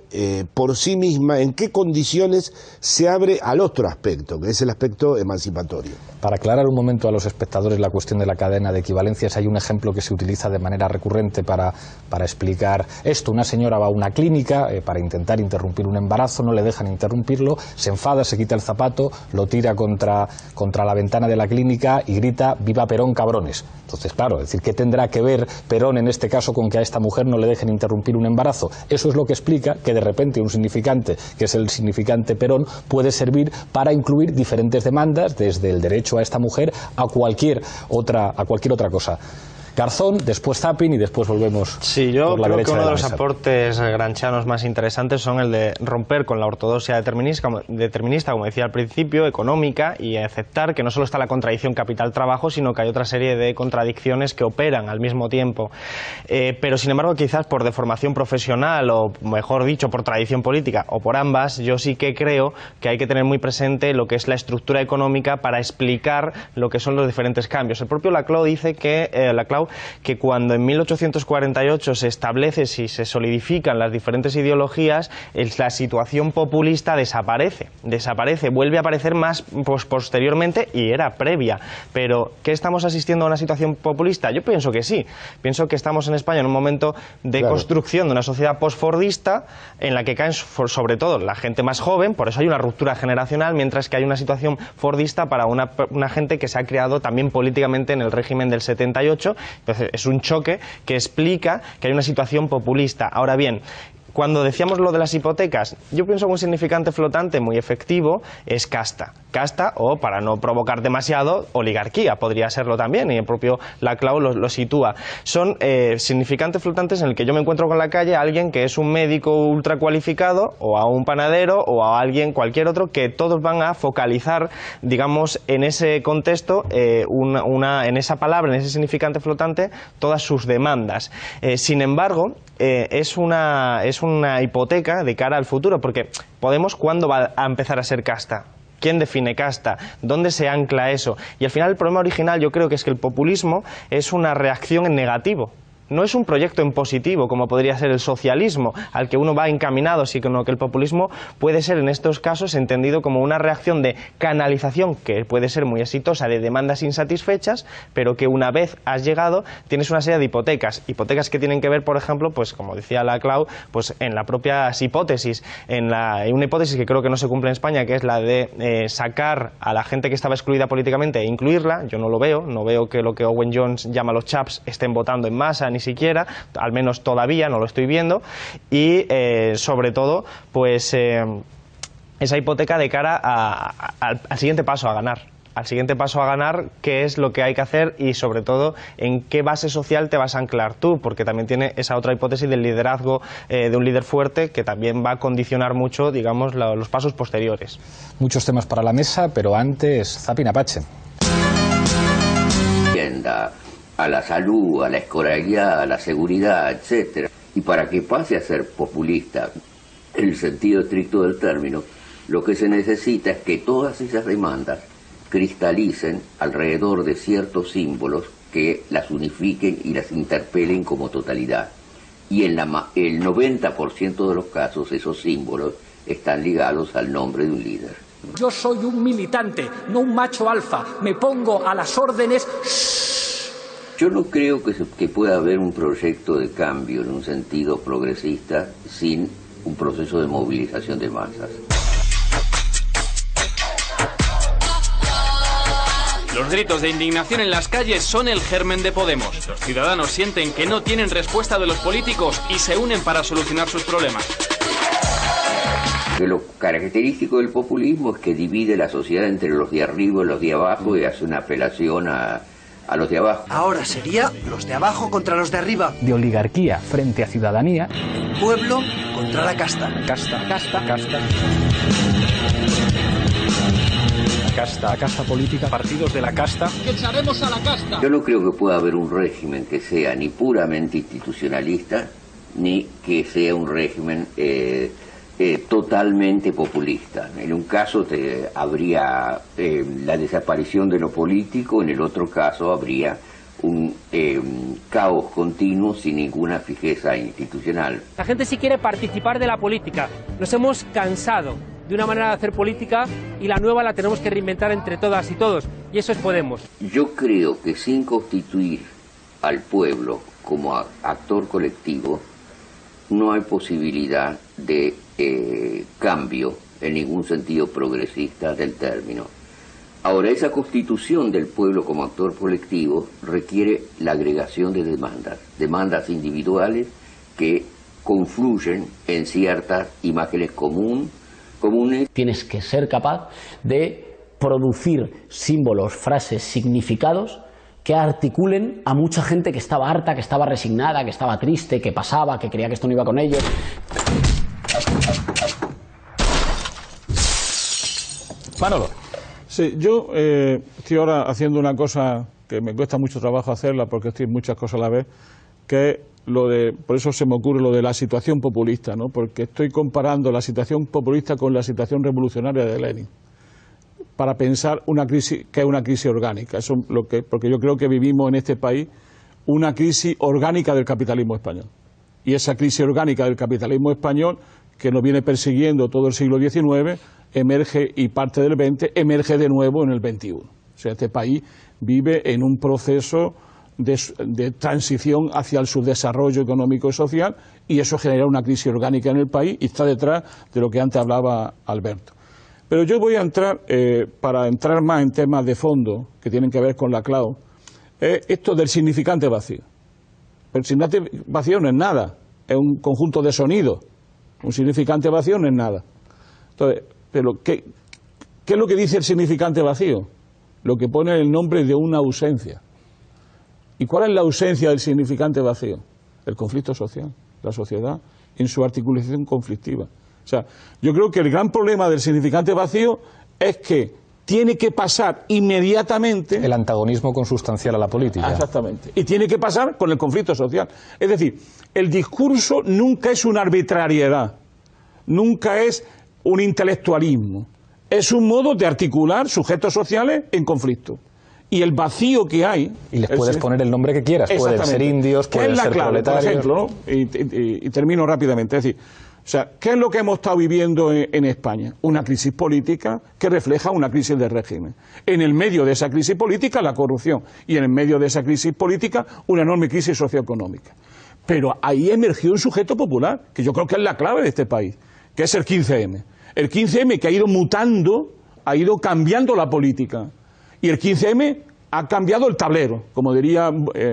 por sí misma, en qué condiciones se abre al otro aspecto, que es el aspecto emancipatorio. Para aclarar un momento a los espectadores la cuestión de la cadena de equivalencias, hay un ejemplo que se utiliza de manera recurrente para explicar esto. Una señora va a una clínica para intentar interrumpir un embarazo, no le dejan interrumpirlo, se enfada, se quita el zapato, lo tira contra la ventana de la clínica y grita «Viva Perón, cabrones». Entonces, claro, es decir, ¿qué tendrá que ver Perón en este caso con que a esta mujer no le dejen interrumpir un embarazo? Eso es lo que explica que de repente un significante, que es el significante Perón, puede servir para incluir diferentes demandas, desde el derecho a esta mujer a cualquier otra cosa. Garzón, después Zapping y después volvemos. Sí, yo por la creo derecha que uno de los mesa. aportes granchianos más interesantes son el de romper con la ortodoxia determinista, como decía al principio, económica, y aceptar que no solo está la contradicción capital-trabajo, sino que hay otra serie de contradicciones que operan al mismo tiempo. Pero sin embargo, quizás por deformación profesional, o mejor dicho, por tradición política, o por ambas, yo sí que creo que hay que tener muy presente lo que es la estructura económica para explicar lo que son los diferentes cambios. El propio Laclau dice que cuando en 1848 se establece, si se solidifican las diferentes ideologías, la situación populista desaparece, vuelve a aparecer más posteriormente y era previa. Pero, ¿qué estamos asistiendo a una situación populista? Yo pienso que sí. Pienso que estamos en España en un momento de construcción de una sociedad postfordista en la que caen sobre todo la gente más joven, por eso hay una ruptura generacional, mientras que hay una situación fordista para una gente que se ha creado también políticamente en el régimen del 78. Entonces, es un choque que explica que hay una situación populista. Ahora bien, cuando decíamos lo de las hipotecas, yo pienso que un significante flotante muy efectivo es casta. Casta, o para no provocar demasiado, oligarquía, podría serlo también, y el propio Laclau lo sitúa. Son significantes flotantes en el que yo me encuentro con la calle a alguien que es un médico ultra cualificado, o a un panadero, o a alguien, cualquier otro, que todos van a focalizar, digamos, en ese contexto, en esa palabra, en ese significante flotante, todas sus demandas. Sin embargo, es una hipoteca de cara al futuro, porque Podemos, ¿cuándo va a empezar a ser casta? ¿Quién define casta? ¿Dónde se ancla eso? Y al final el problema original yo creo que es que el populismo es una reacción en negativo. No es un proyecto en positivo, como podría ser el socialismo, al que uno va encaminado, sino que el populismo puede ser en estos casos entendido como una reacción de canalización, que puede ser muy exitosa, de demandas insatisfechas, pero que una vez has llegado tienes una serie de hipotecas que tienen que ver, por ejemplo, pues como decía Laclau, pues en las propias hipótesis, en una hipótesis que creo que no se cumple en España, que es la de sacar a la gente que estaba excluida políticamente e incluirla. Yo no veo que lo que Owen Jones llama los chaps estén votando en masa, ni siquiera, al menos todavía no lo estoy viendo, y sobre todo pues esa hipoteca de cara al siguiente paso a ganar, qué es lo que hay que hacer y sobre todo en qué base social te vas a anclar tú, porque también tiene esa otra hipótesis del liderazgo de un líder fuerte que también va a condicionar mucho, digamos, los pasos posteriores. Muchos temas para la mesa, pero antes, Zapping Apache. A la salud, a la escolaridad, a la seguridad, etcétera. Y para que pase a ser populista, en el sentido estricto del término, lo que se necesita es que todas esas demandas cristalicen alrededor de ciertos símbolos que las unifiquen y las interpelen como totalidad. Y en el 90% de los casos esos símbolos están ligados al nombre de un líder. Yo soy un militante, no un macho alfa. Me pongo a las órdenes. Yo no creo que pueda haber un proyecto de cambio en un sentido progresista sin un proceso de movilización de masas. Los gritos de indignación en las calles son el germen de Podemos. Los ciudadanos sienten que no tienen respuesta de los políticos y se unen para solucionar sus problemas. Lo característico del populismo es que divide la sociedad entre los de arriba y los de abajo y hace una apelación a los de abajo. Ahora sería los de abajo contra los de arriba. De oligarquía frente a ciudadanía. Pueblo contra la casta. Casta política, partidos de la casta. ¡Que echaremos a la casta! Yo no creo que pueda haber un régimen que sea ni puramente institucionalista, ni que sea un régimen totalmente populista. En un caso habría la desaparición de lo político, en el otro caso habría un caos continuo sin ninguna fijeza institucional. La gente sí quiere participar de la política. Nos hemos cansado de una manera de hacer política y la nueva la tenemos que reinventar entre todas y todos, y eso es Podemos. Yo creo que sin constituir al pueblo como actor colectivo no hay posibilidad de cambio en ningún sentido progresista del término. Ahora, esa constitución del pueblo como actor colectivo requiere la agregación de demandas individuales que confluyen en ciertas imágenes comunes. Tienes que ser capaz de producir símbolos, frases, significados que articulen a mucha gente que estaba harta, que estaba resignada, que estaba triste, que pasaba, que creía que esto no iba con ellos. Manolo. Sí, yo estoy ahora haciendo una cosa que me cuesta mucho trabajo hacerla porque estoy en muchas cosas a la vez, que es por eso se me ocurre lo de la situación populista, ¿no? Porque estoy comparando la situación populista con la situación revolucionaria de Lenin, para pensar una crisis que es una crisis orgánica. Porque yo creo que vivimos en este país una crisis orgánica del capitalismo español. Y esa crisis orgánica del capitalismo español, que nos viene persiguiendo todo el siglo XIX, emerge, y parte del XX, emerge de nuevo en el XXI. O sea, este país vive en un proceso de transición hacia el subdesarrollo económico y social, y eso genera una crisis orgánica en el país y está detrás de lo que antes hablaba Alberto. Pero yo voy a entrar, para entrar más en temas de fondo que tienen que ver con la cloud, esto del significante vacío. El significante vacío no es nada, es un conjunto de sonidos. Un significante vacío no es nada. Entonces, pero ¿qué es lo que dice el significante vacío? Lo que pone el nombre de una ausencia. ¿Y cuál es la ausencia del significante vacío? El conflicto social, la sociedad en su articulación conflictiva. O sea, yo creo que el gran problema del significante vacío es que tiene que pasar inmediatamente... El antagonismo consustancial a la política. Exactamente. Y tiene que pasar con el conflicto social. Es decir, el discurso nunca es una arbitrariedad, nunca es un intelectualismo. Es un modo de articular sujetos sociales en conflicto. Y el vacío que hay... Y les puedes poner el nombre que quieras. Pueden ser indios, pueden ser proletarios... Por ejemplo, ¿no? Y termino rápidamente. Es decir, o sea, ¿qué es lo que hemos estado viviendo en España? Una crisis política que refleja una crisis de régimen. En el medio de esa crisis política, la corrupción. Y en el medio de esa crisis política, una enorme crisis socioeconómica. Pero ahí emergió un sujeto popular, que yo creo que es la clave de este país, que es el 15M. El 15M que ha ido mutando, ha ido cambiando la política. Y el 15M ha cambiado el tablero, como diría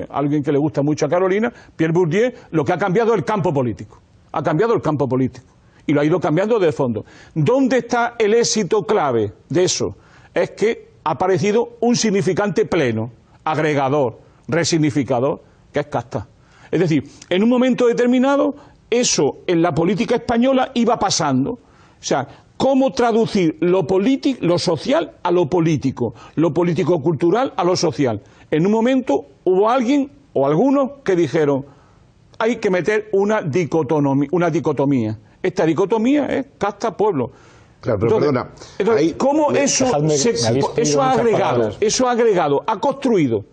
alguien que le gusta mucho a Carolina, Pierre Bourdieu, lo que ha cambiado es el campo político. Ha cambiado el campo político y lo ha ido cambiando de fondo. ¿Dónde está el éxito clave de eso? Es que ha aparecido un significante pleno, agregador, resignificador, que es casta. Es decir, en un momento determinado, eso en la política española iba pasando. O sea, ¿cómo traducir lo social a lo político cultural a lo social? En un momento hubo alguien o algunos que dijeron, hay que meter una dicotomía. Esta dicotomía es casta-pueblo. Claro, pero perdona. Entonces, ¿cómo eso ha agregado, ha construido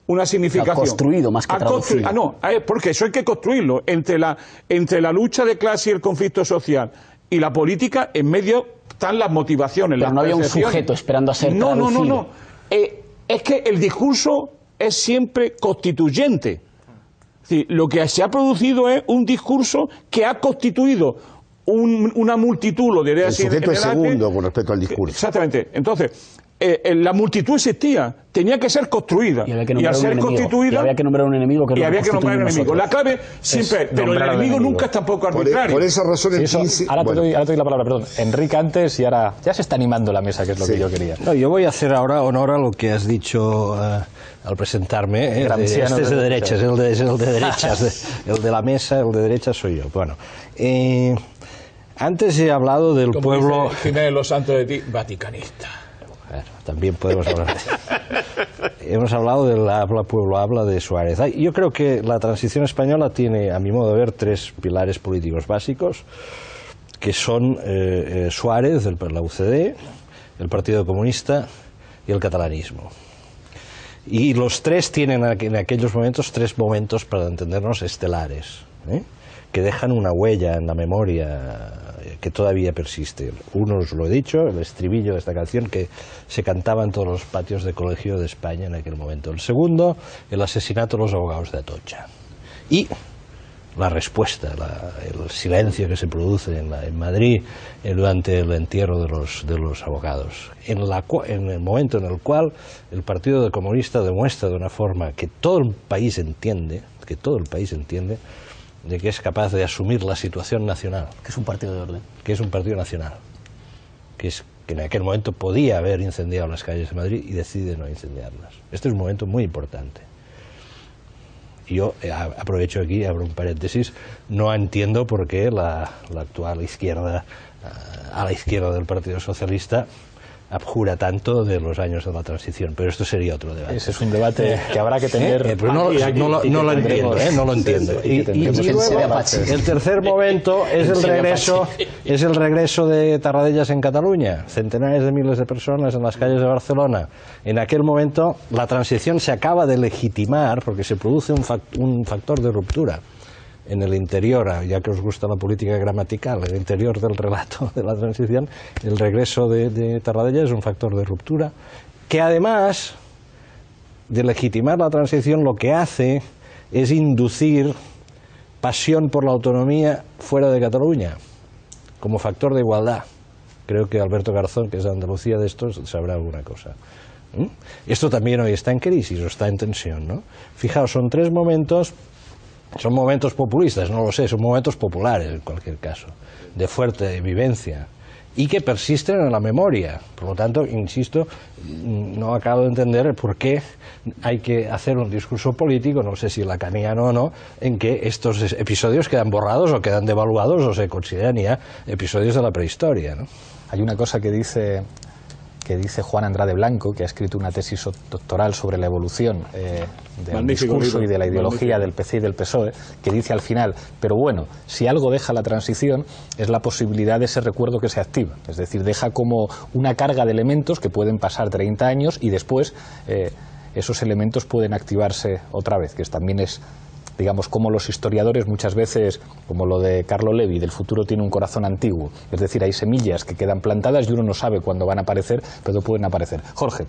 una significación? Ha construido más que traducido. Porque eso hay que construirlo. Entre la lucha de clase y el conflicto social y la política, en medio están las motivaciones. Pero no había un sujeto esperando a ser traducido. No. Es que el discurso es siempre constituyente. Es decir, lo que se ha producido es un discurso que ha constituido una multitud de ideas. El sujeto es segundo con respecto al discurso. Exactamente. Entonces, la multitud existía, tenía que ser construida, y al ser constituida había que nombrar un enemigo, y había que nombrar un enemigo. La clave siempre, pero el enemigo nunca es tampoco arbitrario. Por esa razón el 15... Ahora te doy la palabra, perdón. Enrique antes, y ahora ya se está animando la mesa, que es lo que yo quería. No, yo voy a hacer ahora honor a lo que has dicho al presentarme. Este es de derechas, el de derechas, el de la mesa, el de derechas soy yo. Bueno, antes he hablado del pueblo... Como dice Jiménez Los Santos de ti, vaticanista. Bueno, también podemos hablar de eso. Hemos hablado del habla, pueblo habla de Suárez. Yo creo que la transición española tiene, a mi modo de ver, tres pilares políticos básicos, que son Suárez, la UCD, el Partido Comunista y el catalanismo. Y los tres tienen en aquellos momentos tres momentos, para entendernos, estelares, que dejan una huella en la memoria que todavía persiste. Uno, os lo he dicho, el estribillo de esta canción que se cantaba en todos los patios de colegio de España en aquel momento. El segundo, el asesinato de los abogados de Atocha. Y la respuesta, el silencio que se produce en Madrid durante el entierro de los abogados. En el momento en el cual el Partido Comunista demuestra de una forma que todo el país entiende, de que es capaz de asumir la situación nacional. Que es un partido de orden. Que es un partido nacional. Que en aquel momento podía haber incendiado las calles de Madrid y decide no incendiarlas. Este es un momento muy importante. Yo aprovecho aquí, abro un paréntesis, no entiendo por qué la actual izquierda, a la izquierda del Partido Socialista, abjura tanto de los años de la transición, pero esto sería otro debate. Ese es un debate que habrá que tener. Pero no lo entiendo, no lo entiendo. Y luego, el tercer momento es el regreso de Tarradellas en Cataluña, centenares de miles de personas en las calles de Barcelona. En aquel momento la transición se acaba de legitimar porque se produce un factor de ruptura en el interior, ya que os gusta la política gramatical, el interior del relato de la transición, el regreso de Tarradellas es un factor de ruptura, que además de legitimar la transición lo que hace es inducir pasión por la autonomía fuera de Cataluña, como factor de igualdad. Creo que Alberto Garzón, que es de Andalucía de estos, sabrá alguna cosa. Esto también hoy está en crisis o está en tensión, ¿no? Fijaos, son tres momentos. Son momentos populistas, no lo sé, son momentos populares en cualquier caso, de fuerte vivencia, y que persisten en la memoria. Por lo tanto, insisto, no acabo de entender por qué hay que hacer un discurso político, no sé si lacaniano o no, en que estos episodios quedan borrados o quedan devaluados o se consideran ya episodios de la prehistoria, ¿no? Hay una cosa que dice Juan Andrade Blanco, que ha escrito una tesis doctoral sobre la evolución del discurso y de la ideología del PC y del PSOE, que dice al final, pero bueno, si algo deja la transición es la posibilidad de ese recuerdo que se activa, es decir, deja como una carga de elementos que pueden pasar 30 años y después esos elementos pueden activarse otra vez, que también es, digamos, como los historiadores muchas veces, como lo de Carlo Levi, del futuro tiene un corazón antiguo, es decir, hay semillas que quedan plantadas y uno no sabe cuándo van a aparecer, pero pueden aparecer. Jorge.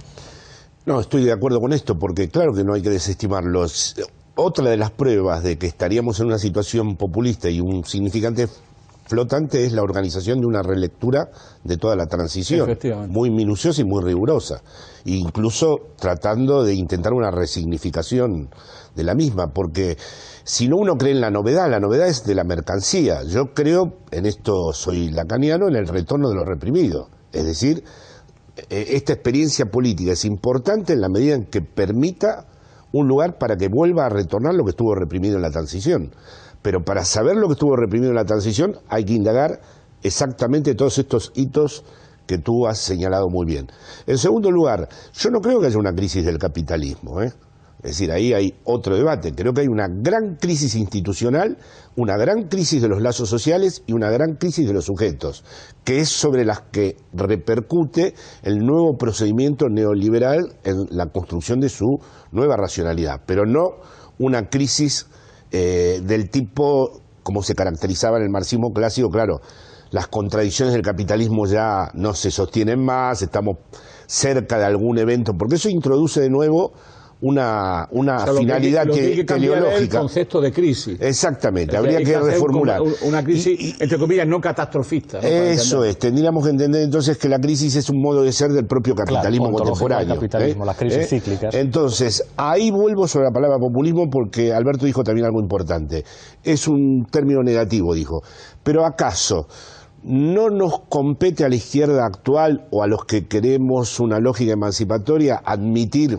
No, estoy de acuerdo con esto, porque claro que no hay que desestimarlos. Otra de las pruebas de que estaríamos en una situación populista y un significante flotante es la organización de una relectura de toda la transición, muy minuciosa y muy rigurosa, incluso tratando de intentar una resignificación de la misma, porque si no uno cree en la novedad es de la mercancía. Yo creo, en esto soy lacaniano, en el retorno de lo reprimido, es decir, esta experiencia política es importante en la medida en que permita un lugar para que vuelva a retornar lo que estuvo reprimido en la transición. Pero para saber lo que estuvo reprimido en la transición hay que indagar exactamente todos estos hitos que tú has señalado muy bien. En segundo lugar, yo no creo que haya una crisis del capitalismo, Es decir, ahí hay otro debate. Creo que hay una gran crisis institucional, una gran crisis de los lazos sociales y una gran crisis de los sujetos, que es sobre las que repercute el nuevo procedimiento neoliberal en la construcción de su nueva racionalidad, pero no una crisis del tipo como se caracterizaba en el marxismo clásico. Claro, las contradicciones del capitalismo ya no se sostienen más, estamos cerca de algún evento, porque eso introduce de nuevo una o sea, finalidad lo que hay que cambiar teleológica. es el concepto de crisis. Exactamente, O sea, habría hay que hacer reformular. Una crisis, entre comillas, no catastrofista. ¿no? Eso es, tendríamos que entender entonces que la crisis es un modo de ser del propio capitalismo contemporáneo. Capitalismo, las crisis cíclicas. Entonces, ahí vuelvo sobre la palabra populismo porque Alberto dijo también algo importante. Es un término negativo, dijo. Pero ¿acaso no nos compete a la izquierda actual o a los que queremos una lógica emancipatoria admitir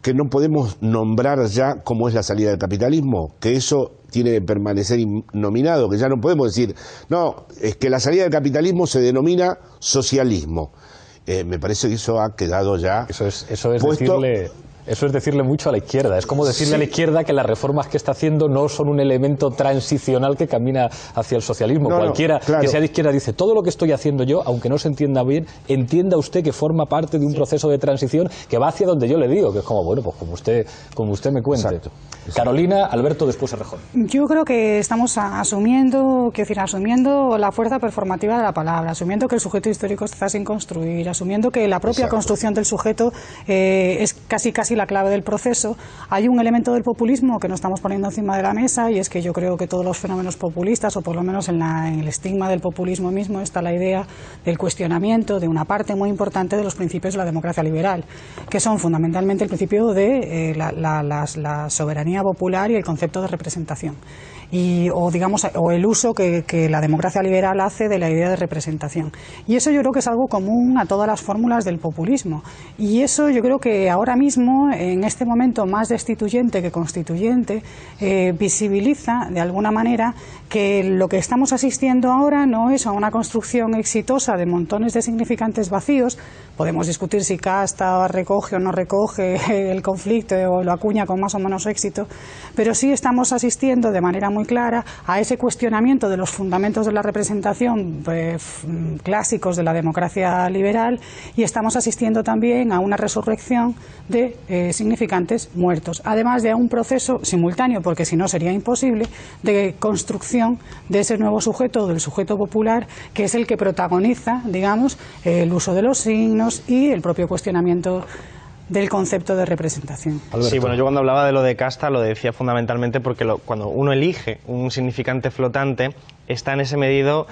que no podemos nombrar ya cómo es la salida del capitalismo? Que eso tiene que permanecer nominado, que ya no podemos decir, no, es que la salida del capitalismo se denomina socialismo. Me parece que eso ha quedado ya Eso es puesto. decirle mucho a la izquierda. Es como decirle a la izquierda que las reformas que está haciendo no son un elemento transicional que camina hacia el socialismo. Cualquiera que sea de izquierda dice, todo lo que estoy haciendo yo, aunque no se entienda bien, entienda usted que forma parte de un proceso de transición que va hacia donde yo le digo, que es como, bueno, pues como usted me cuente. Exacto. Carolina, Alberto, después Errejón. Yo creo que estamos asumiendo la fuerza performativa de la palabra, asumiendo que el sujeto histórico está sin construir, asumiendo que la propia construcción del sujeto es casi la clave del proceso. Hay un elemento del populismo que no estamos poniendo encima de la mesa, y es que yo creo que todos los fenómenos populistas, o por lo menos en el estigma del populismo mismo, está la idea del cuestionamiento de una parte muy importante de los principios de la democracia liberal, que son fundamentalmente el principio de la soberanía popular y el concepto de representación. O el uso que la democracia liberal hace de la idea de representación. Y eso yo creo que es algo común a todas las fórmulas del populismo. Y eso yo creo que ahora mismo, en este momento más destituyente que constituyente, visibiliza de alguna manera que lo que estamos asistiendo ahora no es a una construcción exitosa de montones de significantes vacíos. Podemos discutir si Casta recoge o no recoge el conflicto o lo acuña con más o menos éxito, pero sí estamos asistiendo de manera muy clara a ese cuestionamiento de los fundamentos de la representación clásicos de la democracia liberal, y estamos asistiendo también a una resurrección de significantes muertos, además de a un proceso simultáneo, porque si no sería imposible, de construcción de ese nuevo sujeto, del sujeto popular, que es el que protagoniza, digamos, el uso de los signos y el propio cuestionamiento del concepto de representación. Alberto. Sí, bueno, yo cuando hablaba de lo de casta lo decía fundamentalmente porque cuando uno elige un significante flotante, está en ese medido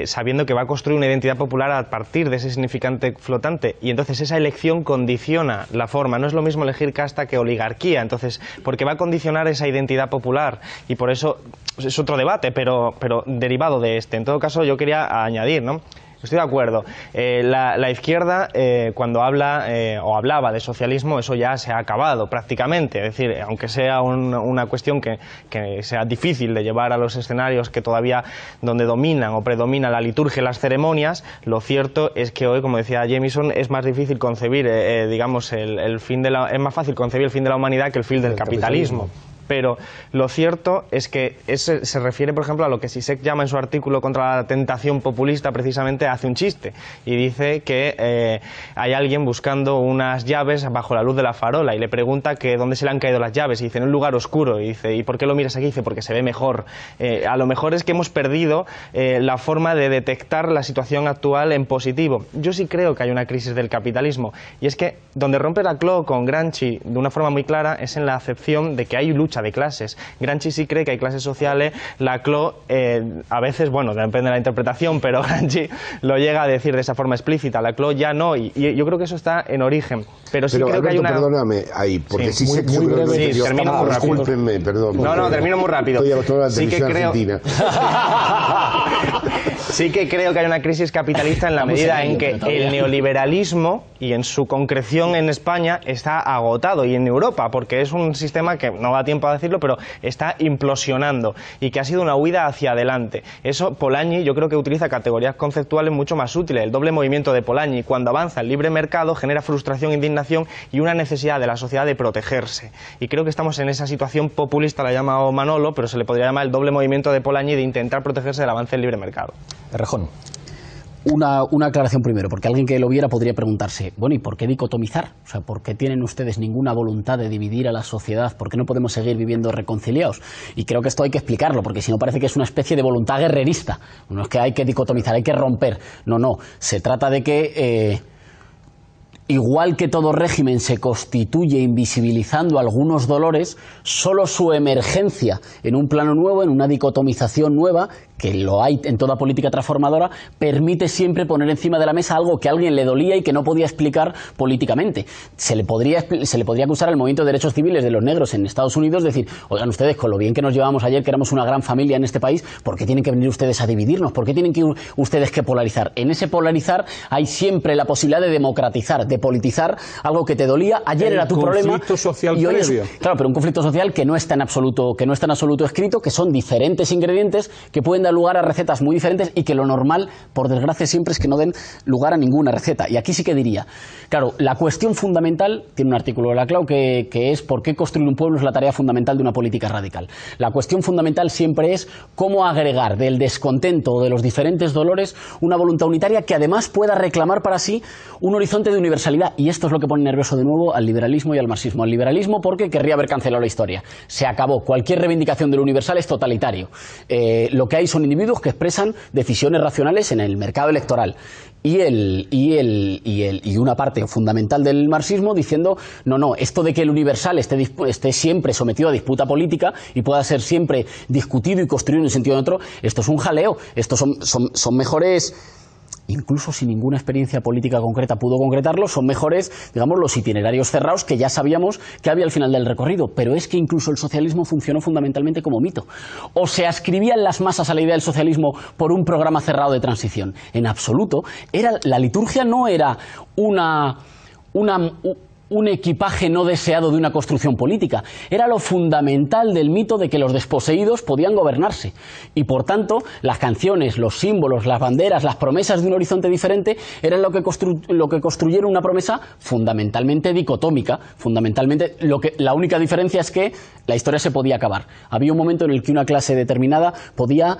sabiendo que va a construir una identidad popular a partir de ese significante flotante, y entonces esa elección condiciona la forma. No es lo mismo elegir casta que oligarquía, entonces, porque va a condicionar esa identidad popular, y por eso es otro debate, pero derivado de este. En todo caso, yo quería añadir, ¿no? Estoy de acuerdo. La izquierda, cuando habla o hablaba de socialismo, eso ya se ha acabado prácticamente. Es decir, aunque sea una cuestión que sea difícil de llevar a los escenarios que todavía donde dominan o predomina la liturgia y las ceremonias, lo cierto es que hoy, como decía Jameson, es más difícil concebir, digamos, es más fácil concebir el fin de la humanidad que el fin del capitalismo. Pero lo cierto es que se refiere, por ejemplo, a lo que Zizek llama en su artículo contra la tentación populista, precisamente hace un chiste y dice que hay alguien buscando unas llaves bajo la luz de la farola y le pregunta que dónde se le han caído las llaves, y dice, en un lugar oscuro, y dice, ¿y por qué lo miras aquí? Y dice, porque se ve mejor. A lo mejor es que hemos perdido la forma de detectar la situación actual en positivo. Yo sí creo que hay una crisis del capitalismo, y es que donde rompe la Cló con Gramsci de una forma muy clara es en la acepción de que hay lucha de clases. Gramsci sí cree que hay clases sociales, la Cló a veces, bueno, depende de la interpretación, pero Gramsci lo llega a decir de esa forma explícita, la Cló ya no, y yo creo que eso está en origen, pero sí creo Alberto, que hay una... perdóname ahí, porque sí, muy breve. Sí, termino muy rápido. Discúlpenme, perdón. No, termino muy rápido. Estoy acostumbrado a la televisión argentina. Sí que creo que hay una crisis capitalista en la medida en que el neoliberalismo, y en su concreción en España, está agotado, y en Europa, porque es un sistema que no da tiempo a decirlo, pero está implosionando y que ha sido una huida hacia adelante. Eso Polanyi yo creo que utiliza categorías conceptuales mucho más útiles. El doble movimiento de Polanyi, cuando avanza el libre mercado, genera frustración, indignación y una necesidad de la sociedad de protegerse. Y creo que estamos en esa situación populista, la ha llamado Manolo, pero se le podría llamar el doble movimiento de Polanyi, de intentar protegerse del avance del libre mercado. Errejón. Una aclaración primero, porque alguien que lo viera podría preguntarse, bueno, ¿y por qué dicotomizar? O sea, ¿por qué tienen ustedes ninguna voluntad de dividir a la sociedad? ¿Por qué no podemos seguir viviendo reconciliados? Y creo que esto hay que explicarlo, porque si no parece que es una especie de voluntad guerrerista. No es que hay que dicotomizar, hay que romper. No, se trata de que igual que todo régimen se constituye invisibilizando algunos dolores, solo su emergencia en un plano nuevo, en una dicotomización nueva, que lo hay en toda política transformadora, permite siempre poner encima de la mesa algo que a alguien le dolía y que no podía explicar políticamente. Se le podría acusar al movimiento de derechos civiles de los negros en Estados Unidos, decir, oigan ustedes, con lo bien que nos llevamos ayer, que éramos una gran familia en este país, ¿por qué tienen que venir ustedes a dividirnos? ¿Por qué tienen que ustedes que polarizar? En ese polarizar hay siempre la posibilidad de democratizar, de politizar algo que te dolía. Ayer era tu problema. Conflicto social y hoy previo. claro, pero un conflicto social que no está en absoluto escrito, que son diferentes ingredientes que pueden dar lugar a recetas muy diferentes y que lo normal, por desgracia, siempre es que no den lugar a ninguna receta. Y aquí sí que diría, claro, la cuestión fundamental, tiene un artículo de la CLAU que es ¿por qué construir un pueblo es la tarea fundamental de una política radical? La cuestión fundamental siempre es cómo agregar del descontento o de los diferentes dolores una voluntad unitaria que además pueda reclamar para sí un horizonte de universalidad. Y esto es lo que pone nervioso de nuevo al liberalismo y al marxismo. Al liberalismo porque querría haber cancelado la historia. Se acabó. Cualquier reivindicación de lo universal es totalitario. Lo que hay son individuos que expresan decisiones racionales en el mercado electoral. Y una parte fundamental del marxismo diciendo no, esto de que el universal esté siempre sometido a disputa política y pueda ser siempre discutido y construido en un sentido u otro, esto es un jaleo. Estos son mejores, incluso si ninguna experiencia política concreta pudo concretarlo, son mejores, digamos, los itinerarios cerrados que ya sabíamos que había al final del recorrido. Pero es que incluso el socialismo funcionó fundamentalmente como mito. O se ascribían las masas a la idea del socialismo por un programa cerrado de transición. En absoluto. La liturgia no era un equipaje no deseado de una construcción política. Era lo fundamental del mito de que los desposeídos podían gobernarse. Y por tanto, las canciones, los símbolos, las banderas, las promesas de un horizonte diferente eran lo que construyeron una promesa fundamentalmente dicotómica. Fundamentalmente, la única diferencia es que la historia se podía acabar. Había un momento en el que una clase determinada podía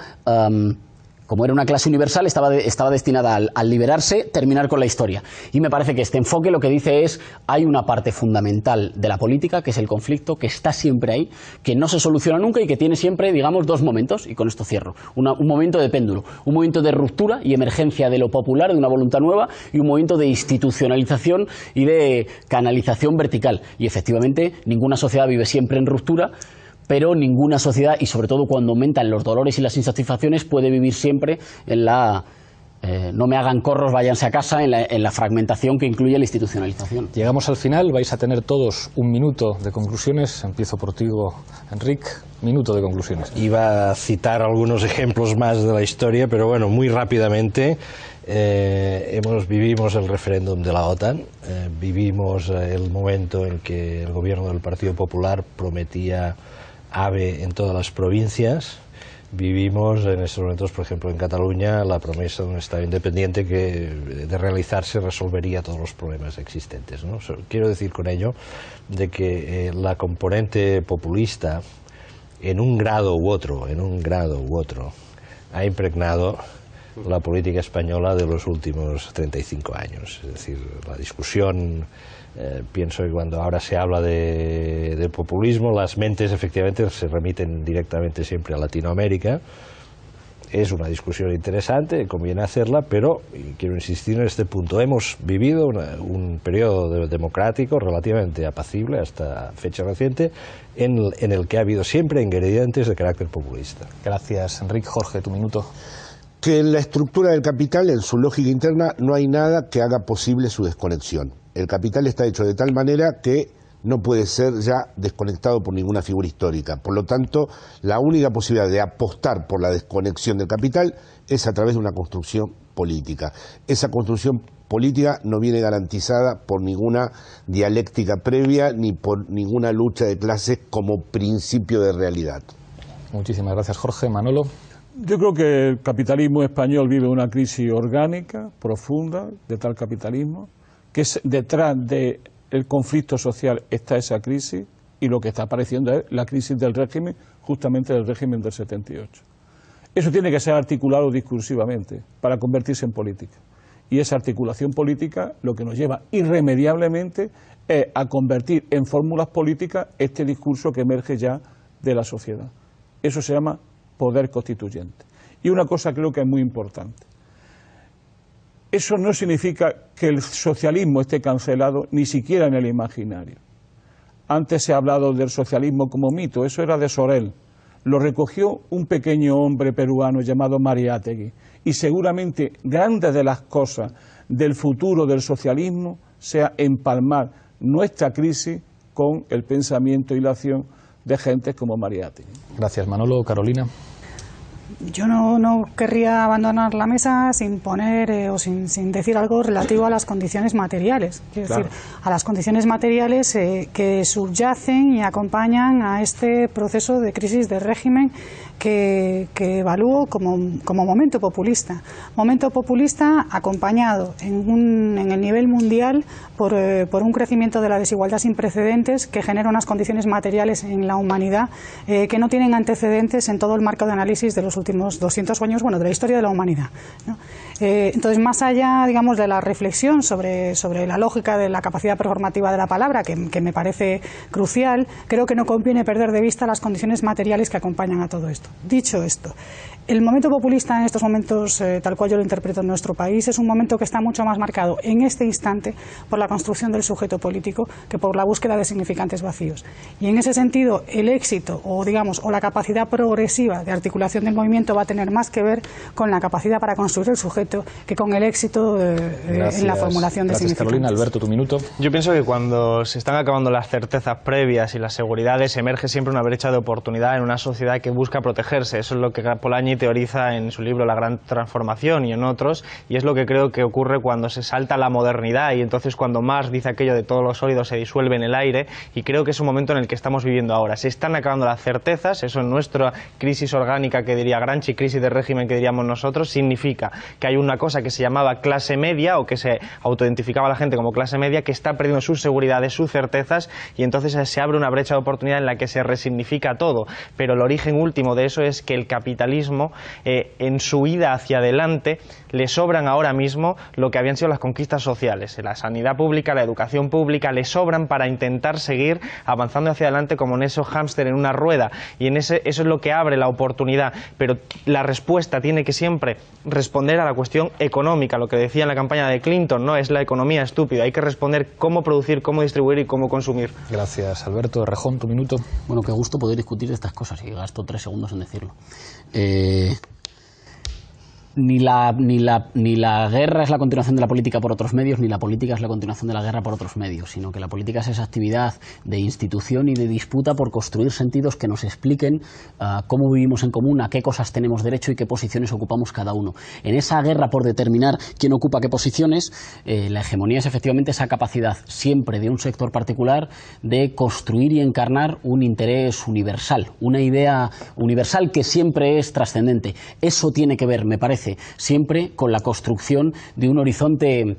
como era una clase universal, estaba destinada al liberarse, terminar con la historia. Y me parece que este enfoque lo que dice es, hay una parte fundamental de la política, que es el conflicto, que está siempre ahí, que no se soluciona nunca y que tiene siempre, digamos, dos momentos, y con esto cierro. Un momento de péndulo, un momento de ruptura y emergencia de lo popular, de una voluntad nueva, y un momento de institucionalización y de canalización vertical. Y efectivamente, ninguna sociedad vive siempre en ruptura, pero ninguna sociedad, y sobre todo cuando aumentan los dolores y las insatisfacciones, puede vivir siempre en la no me hagan corros, váyanse a casa, en la fragmentación que incluye la institucionalización. Llegamos al final, vais a tener todos un minuto de conclusiones. Empiezo por ti, Enric. Minuto de conclusiones. Iba a citar algunos ejemplos más de la historia, pero bueno, muy rápidamente. Vivimos el referéndum de la OTAN, vivimos el momento en que el gobierno del Partido Popular prometía AVE en todas las provincias. Vivimos en estos momentos, por ejemplo, en Cataluña, la promesa de un Estado independiente que de realizarse resolvería todos los problemas existentes, ¿no? Quiero decir con ello de que la componente populista, en un grado u otro, ha impregnado la política española de los últimos 35 años. Es decir, la discusión, pienso que cuando ahora se habla de populismo, las mentes efectivamente se remiten directamente siempre a Latinoamérica. Es una discusión interesante, conviene hacerla, pero y quiero insistir en este punto. Hemos vivido un periodo democrático relativamente apacible hasta fecha reciente, en el que ha habido siempre ingredientes de carácter populista. Gracias, Enric. Jorge, tu minuto. Que en la estructura del capital, en su lógica interna, no hay nada que haga posible su desconexión. El capital está hecho de tal manera que no puede ser ya desconectado por ninguna figura histórica. Por lo tanto, la única posibilidad de apostar por la desconexión del capital es a través de una construcción política. Esa construcción política no viene garantizada por ninguna dialéctica previa ni por ninguna lucha de clases como principio de realidad. Muchísimas gracias, Jorge. Manolo. Yo creo que el capitalismo español vive una crisis orgánica, profunda, de tal capitalismo, que es detrás del conflicto social está esa crisis, y lo que está apareciendo es la crisis del régimen, justamente del régimen del 78. Eso tiene que ser articulado discursivamente para convertirse en política. Y esa articulación política lo que nos lleva irremediablemente es a convertir en fórmulas políticas este discurso que emerge ya de la sociedad. Eso se llama poder constituyente. Y una cosa creo que es muy importante. Eso no significa que el socialismo esté cancelado, ni siquiera en el imaginario. Antes se ha hablado del socialismo como mito, eso era de Sorel. Lo recogió un pequeño hombre peruano llamado Mariátegui. Y seguramente grandes de las cosas del futuro del socialismo sea empalmar nuestra crisis con el pensamiento y la acción de gentes como Mariátegui. Gracias, Manolo. Carolina. Yo no querría abandonar la mesa sin poner o sin decir algo relativo a las condiciones materiales. Quiero decir, a las condiciones materiales que subyacen y acompañan a este proceso de crisis de régimen que evalúo como momento populista. Momento populista acompañado en el nivel mundial por un crecimiento de la desigualdad sin precedentes que genera unas condiciones materiales en la humanidad que no tienen antecedentes en todo el marco de análisis de los últimos 200 años, bueno, de la historia de la humanidad, ¿no? Entonces, más allá, digamos, de la reflexión sobre la lógica de la capacidad performativa de la palabra, que me parece crucial, creo que no conviene perder de vista las condiciones materiales que acompañan a todo esto. Dicho esto, el momento populista en estos momentos, tal cual yo lo interpreto en nuestro país, es un momento que está mucho más marcado en este instante por la construcción del sujeto político que por la búsqueda de significantes vacíos. Y en ese sentido, el éxito o la capacidad progresiva de articulación del movimiento va a tener más que ver con la capacidad para construir el sujeto que con el éxito en la formulación de significantes. Carolina. Alberto, tu minuto. Yo pienso que cuando se están acabando las certezas previas y las seguridades, emerge siempre una brecha de oportunidad en una sociedad que busca protegerse. Eso es lo que Polanyi teoriza en su libro La Gran Transformación y en otros, y es lo que creo que ocurre cuando se salta la modernidad y entonces cuando Marx dice aquello de todos los sólidos se disuelve en el aire, y creo que es un momento en el que estamos viviendo ahora. Se están acabando las certezas, eso en nuestra crisis orgánica que diría Gramsci, crisis de régimen que diríamos nosotros, significa que hay una cosa que se llamaba clase media o que se autoidentificaba a la gente como clase media que está perdiendo sus seguridades, sus certezas, y entonces se abre una brecha de oportunidad en la que se resignifica todo. Pero el origen último de eso es que el capitalismo en su ida hacia adelante le sobran ahora mismo lo que habían sido las conquistas sociales, la sanidad pública, la educación pública, le sobran para intentar seguir avanzando hacia adelante como en esos hámster en una rueda, y eso es lo que abre la oportunidad. Pero la respuesta tiene que siempre responder a la cuestión económica, lo que decía en la campaña de Clinton, no es la economía estúpida, hay que responder cómo producir, cómo distribuir y cómo consumir. Gracias, Alberto. Rejón, tu minuto. Bueno, qué gusto poder discutir estas cosas, y gasto 3 segundos en decirlo. Ni la guerra es la continuación de la política por otros medios, ni la política es la continuación de la guerra por otros medios, sino que la política es esa actividad de institución y de disputa por construir sentidos que nos expliquen cómo vivimos en común, a qué cosas tenemos derecho y qué posiciones ocupamos cada uno. En esa guerra por determinar quién ocupa qué posiciones, la hegemonía es efectivamente esa capacidad siempre de un sector particular de construir y encarnar un interés universal, una idea universal que siempre es trascendente. Eso tiene que ver, me parece, siempre con la construcción de un horizonte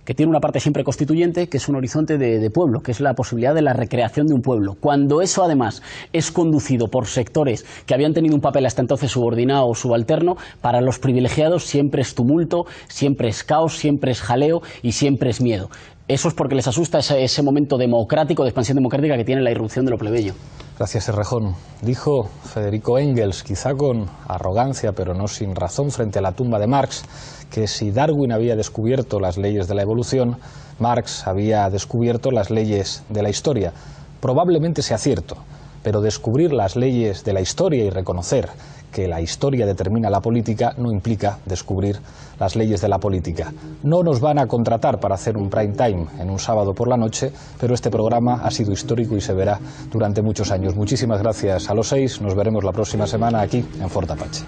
que tiene una parte siempre constituyente, que es un horizonte de pueblo, que es la posibilidad de la recreación de un pueblo. Cuando eso además es conducido por sectores que habían tenido un papel hasta entonces subordinado o subalterno, para los privilegiados siempre es tumulto, siempre es caos, siempre es jaleo y siempre es miedo. Eso es porque les asusta ese momento democrático, de expansión democrática que tiene la irrupción de lo plebeyo. Gracias, Errejón. Dijo Federico Engels, quizá con arrogancia, pero no sin razón, frente a la tumba de Marx, que si Darwin había descubierto las leyes de la evolución, Marx había descubierto las leyes de la historia. Probablemente sea cierto, pero descubrir las leyes de la historia y reconocer que la historia determina la política no implica descubrir las leyes de la política. No nos van a contratar para hacer un prime time en un sábado por la noche, pero este programa ha sido histórico y se verá durante muchos años. Muchísimas gracias a los 6, nos veremos la próxima semana aquí en Fort Apache.